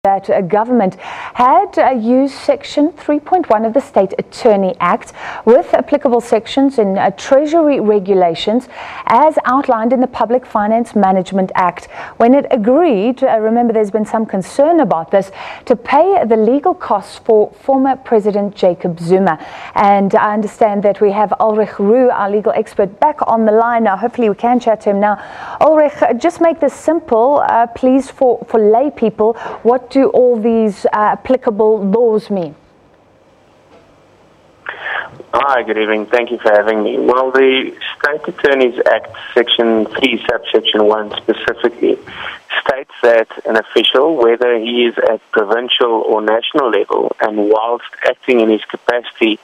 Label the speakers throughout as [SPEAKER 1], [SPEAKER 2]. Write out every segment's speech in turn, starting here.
[SPEAKER 1] that a government had used Section 3.1 of the State Attorney Act with applicable sections in Treasury Regulations as outlined in the Public Finance Management Act when it agreed, remember there's been some concern about this, to pay the legal costs for former President Jacob Zuma. And I understand that we have Ulrich Roux, our legal expert, back on the line now. Hopefully we can chat to him now. Ulrich, just make this simple, please, for lay people. What do all these applicable laws mean?
[SPEAKER 2] Hi, good evening. Thank you for having me. Well, the State Attorneys Act, Section 3, subsection 1 specifically, states that an official, whether he is at provincial or national level, and whilst acting in his capacity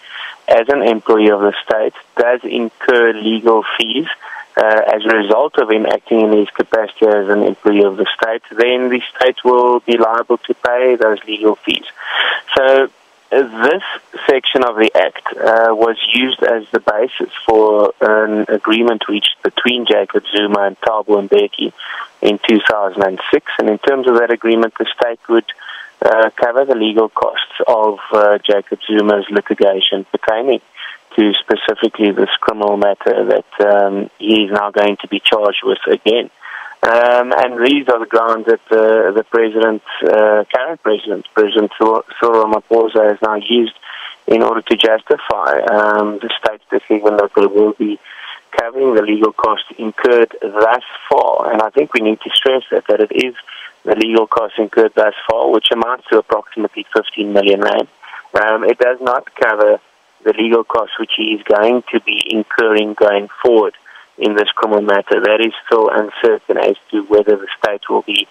[SPEAKER 2] as an employee of the state, does incur legal fees as a result of him acting in his capacity as an employee of the state, then the state will be liable to pay those legal fees. So this section of the Act was used as the basis for an agreement reached between Jacob Zuma and Thabo Mbeki in 2006. And in terms of that agreement, the state would cover the legal costs of Jacob Zuma's litigation pertaining to specifically this criminal matter that he is now going to be charged with again. And these are the grounds that the president, current president, President Cyril Ramaphosa, has now used in order to justify the state's decision that they will be covering the legal costs incurred thus far. And I think we need to stress that it is the legal costs incurred thus far, which amounts to approximately 15 million rand. It does not cover the legal costs which he is going to be incurring going forward in this criminal matter. That is still uncertain as to whether the state will be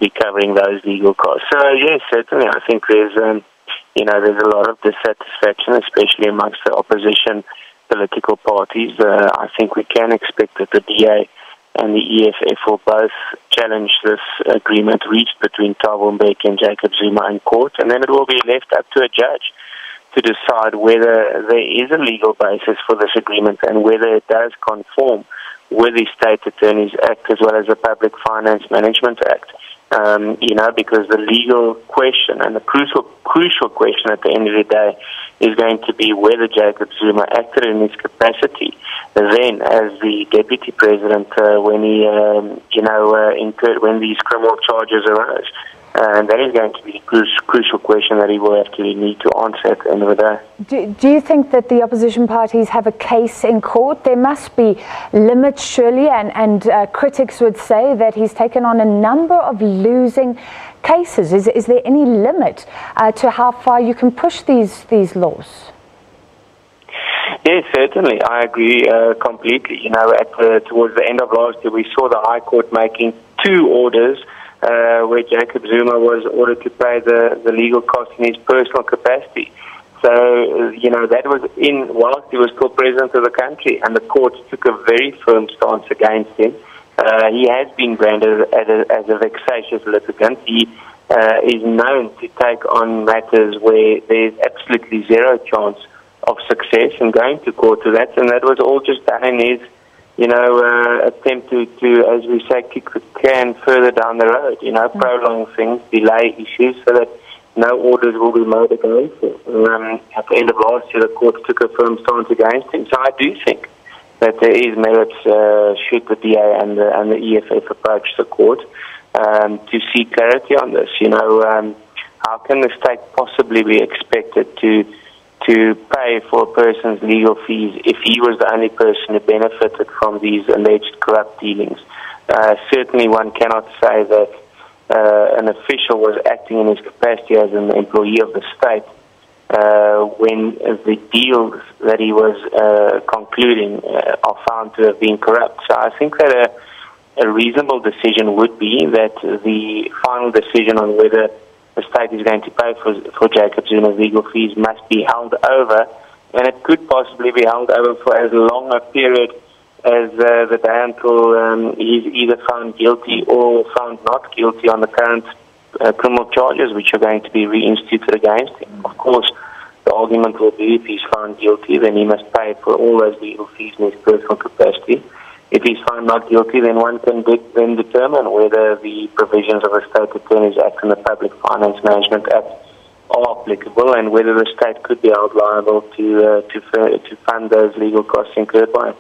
[SPEAKER 2] covering those legal costs. So yes, certainly, I think there's there's a lot of dissatisfaction, especially amongst the opposition political parties. I think we can expect that the DA and the EFF will both challenge this agreement reached between Thabo Mbeki and Jacob Zuma in court, and then it will be left up to a judge to decide whether there is a legal basis for this agreement and whether it does conform with the State Attorneys Act as well as the Public Finance Management Act. Because the legal question and the crucial question at the end of the day is going to be whether Jacob Zuma acted in his capacity then as the deputy president when he incurred when these criminal charges arose. And that is going to be a crucial question that he will actually need to answer at the end of the day.
[SPEAKER 1] Do you think that the opposition parties have a case in court? There must be limits, surely, and critics would say that he's taken on a number of losing cases. Is there any limit to how far you can push these laws?
[SPEAKER 2] Yes, certainly. I agree completely. Towards the end of last year, we saw the High Court making two orders where Jacob Zuma was ordered to pay the legal costs in his personal capacity. So, that was whilst he was still president of the country, and the courts took a very firm stance against him. He has been branded as a vexatious litigant. He is known to take on matters where there's absolutely zero chance of success in going to court to that, and that was all just done in his attempt to, as we say, kick the can further down the road, prolong things, delay issues so that no orders will be made against him. At the end of last year, the court took a firm stance against him. So I do think that there is merits should the DA and the EFF approach the court to seek clarity on this. How can the state possibly be expected to pay for a person's legal fees if he was the only person who benefited from these alleged corrupt dealings? Certainly one cannot say that an official was acting in his capacity as an employee of the state when the deals that he was concluding are found to have been corrupt. So I think that a reasonable decision would be that the final decision on whether the state is going to pay for Jacob Zuma's legal fees must be held over, and it could possibly be held over for as long a period as the day until he's either found guilty or found not guilty on the current criminal charges which are going to be reinstituted against him. Of course, the argument will be if he's found guilty, then he must pay for all those legal fees in his personal capacity. if he's found not guilty, then one can then determine whether the provisions of the State Attorneys Act and the Public Finance Management Act are applicable, and whether the state could be held liable to fund those legal costs incurred by him.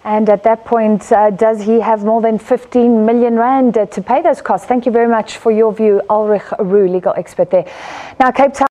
[SPEAKER 1] And at that point, does he have more than 15 million rand to pay those costs? Thank you very much for your view, Ulrich Roux, legal expert there. Now, Cape Town.